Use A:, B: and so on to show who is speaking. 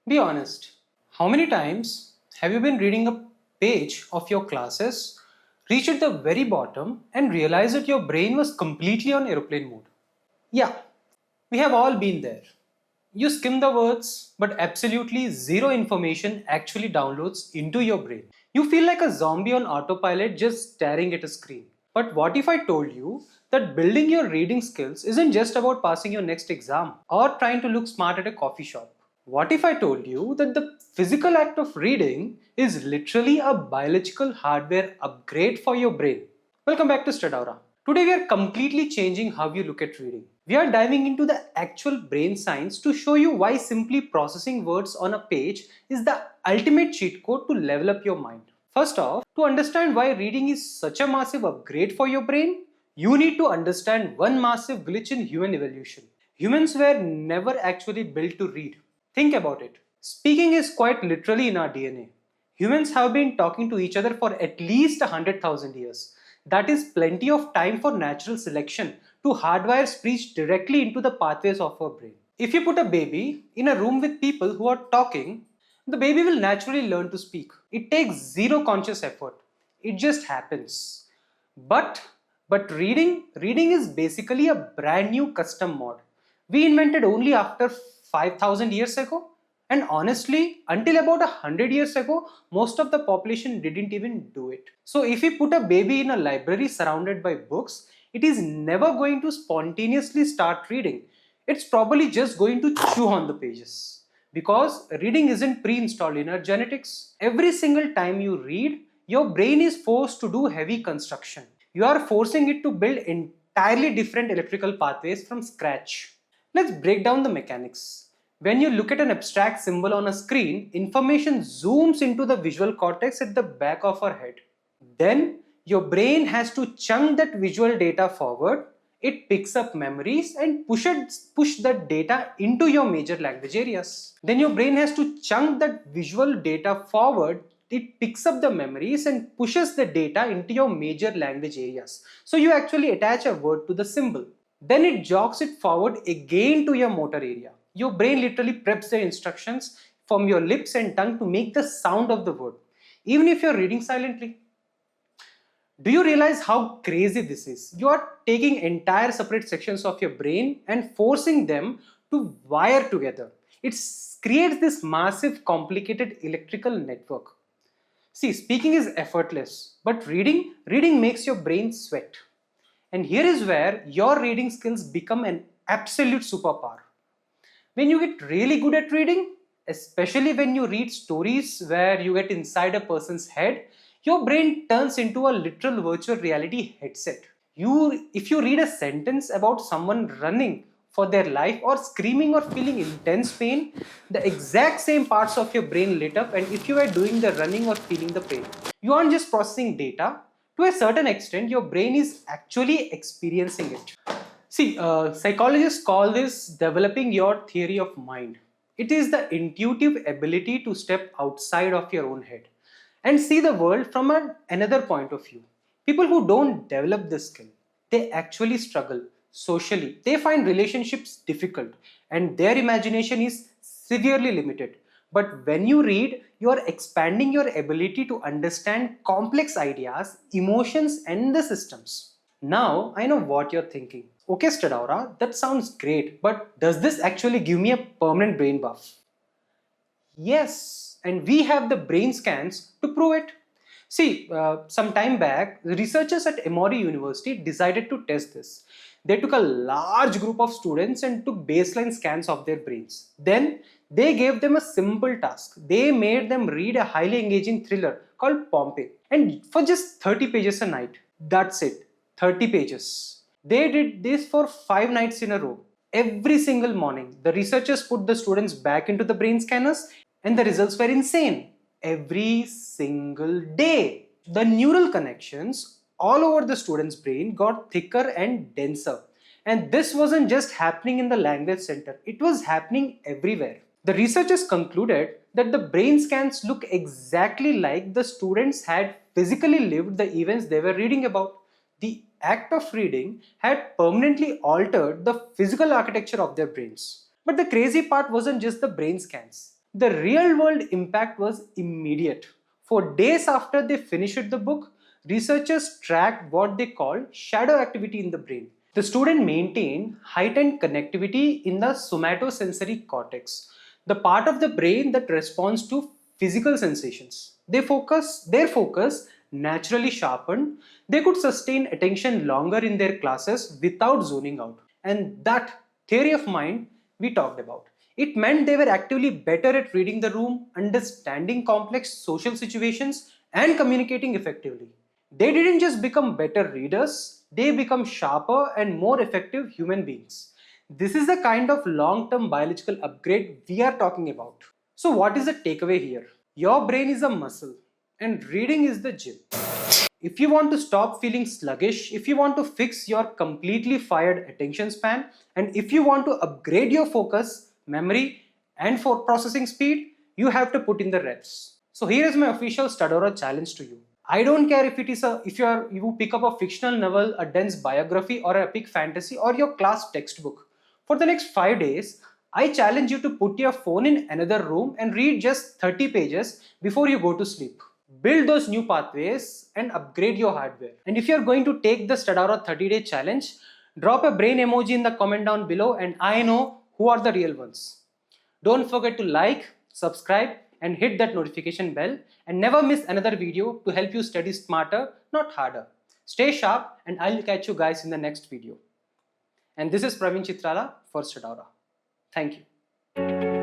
A: Be honest, how many times have you been reading a page of your classes, reached at the very bottom, and realized that your brain was completely on aeroplane mode? Yeah, we have all been there. You skim the words, but absolutely zero information actually downloads into your brain. You feel like a zombie on autopilot just staring at a screen. But what if I told you that building your reading skills isn't just about passing your next exam or trying to look smart at a coffee shop? What if I told you that the physical act of reading is literally a biological hardware upgrade for your brain? Welcome back to Studaura. Today we are completely changing how you look at reading. We are diving into the actual brain science to show you why simply processing words on a page is the ultimate cheat code to level up your mind. First off, to understand why reading is such a massive upgrade for your brain, you need to understand one massive glitch in human evolution. Humans were never actually built to read. Think about it. Speaking is quite literally in our DNA. Humans have been talking to each other for at least 100,000 years. That is plenty of time for natural selection to hardwire speech directly into the pathways of our brain. If you put a baby in a room with people who are talking, the baby will naturally learn to speak. It takes zero conscious effort. It just happens. But but reading is basically a brand new custom mod. We invented only after 5,000 years ago. And honestly, until about 100 years ago, most of the population didn't even do it. So if we put a baby in a library surrounded by books, it is never going to spontaneously start reading. It's probably just going to chew on the pages. Because reading isn't pre-installed in our genetics. Every single time you read, your brain is forced to do heavy construction. You are forcing it to build entirely different electrical pathways from scratch. Let's break down the mechanics. When you look at an abstract symbol on a screen, information zooms into the visual cortex at the back of our head. Then your brain has to chunk that visual data forward. It picks up memories and push that data into your major language areas. Then your brain has to chunk that visual data forward. It picks up the memories and pushes the data into your major language areas. So you actually attach a word to the symbol. Then it jogs it forward again to your motor area. Your brain literally preps the instructions from your lips and tongue to make the sound of the word, even if you're reading silently. Do you realize how crazy this is? You are taking entire separate sections of your brain and forcing them to wire together. It creates this massive complicated electrical network. See, speaking is effortless, but reading makes your brain sweat. And here is where your reading skills become an absolute superpower. When you get really good at reading, especially when you read stories where you get inside a person's head, your brain turns into a literal virtual reality headset. If you read a sentence about someone running for their life or screaming or feeling intense pain, the exact same parts of your brain lit up, and if you were doing the running or feeling the pain, you aren't just processing data. To a certain extent, your brain is actually experiencing it. See, psychologists call this developing your theory of mind. It is the intuitive ability to step outside of your own head and see the world from another point of view. People who don't develop this skill, they actually struggle socially. They find relationships difficult and their imagination is severely limited. But when you read, you are expanding your ability to understand complex ideas, emotions, and the systems. Now, I know what you're thinking. Okay, Studaura, that sounds great, but does this actually give me a permanent brain buff? Yes, and we have the brain scans to prove it. See, some time back, the researchers at Emory University decided to test this. They took a large group of students and took baseline scans of their brains. Then they gave them a simple task. They made them read a highly engaging thriller called Pompeii, and for just 30 pages a night. That's it, 30 pages. They did this for 5 nights in a row. Every single morning, the researchers put the students back into the brain scanners and the results were insane. Every single day. The neural connections all over the student's brain got thicker and denser. And this wasn't just happening in the language center, it was happening everywhere. The researchers concluded that the brain scans look exactly like the students had physically lived the events they were reading about. The act of reading had permanently altered the physical architecture of their brains. But the crazy part wasn't just the brain scans. The real world impact was immediate. For days after they finished the book, researchers tracked what they called shadow activity in the brain. The student maintained heightened connectivity in the somatosensory cortex, the part of the brain that responds to physical sensations. Their focus naturally sharpened. They could sustain attention longer in their classes without zoning out. And that theory of mind we talked about. It meant they were actively better at reading the room, understanding complex social situations, and communicating effectively. They didn't just become better readers, they become sharper and more effective human beings. This is the kind of long term biological upgrade we are talking about. So, what is the takeaway here? Your brain is a muscle, and reading is the gym. If you want to stop feeling sluggish, if you want to fix your completely fired attention span, and if you want to upgrade your focus, memory, and for processing speed, you have to put in the reps. So here is my official Studaura challenge to you. I don't care if it is you pick up a fictional novel, a dense biography, or an epic fantasy, or your class textbook. For the next 5 days, I challenge you to put your phone in another room and read just 30 pages before you go to sleep. Build those new pathways and upgrade your hardware. And if you're going to take the Studaura 30-day challenge, drop a brain emoji in the comment down below and I know who are the real ones. Don't forget to like, subscribe and hit that notification bell and never miss another video to help you study smarter, not harder. Stay sharp and I'll catch you guys in the next video. And this is Praveen Chitrala for Studaura. Thank you.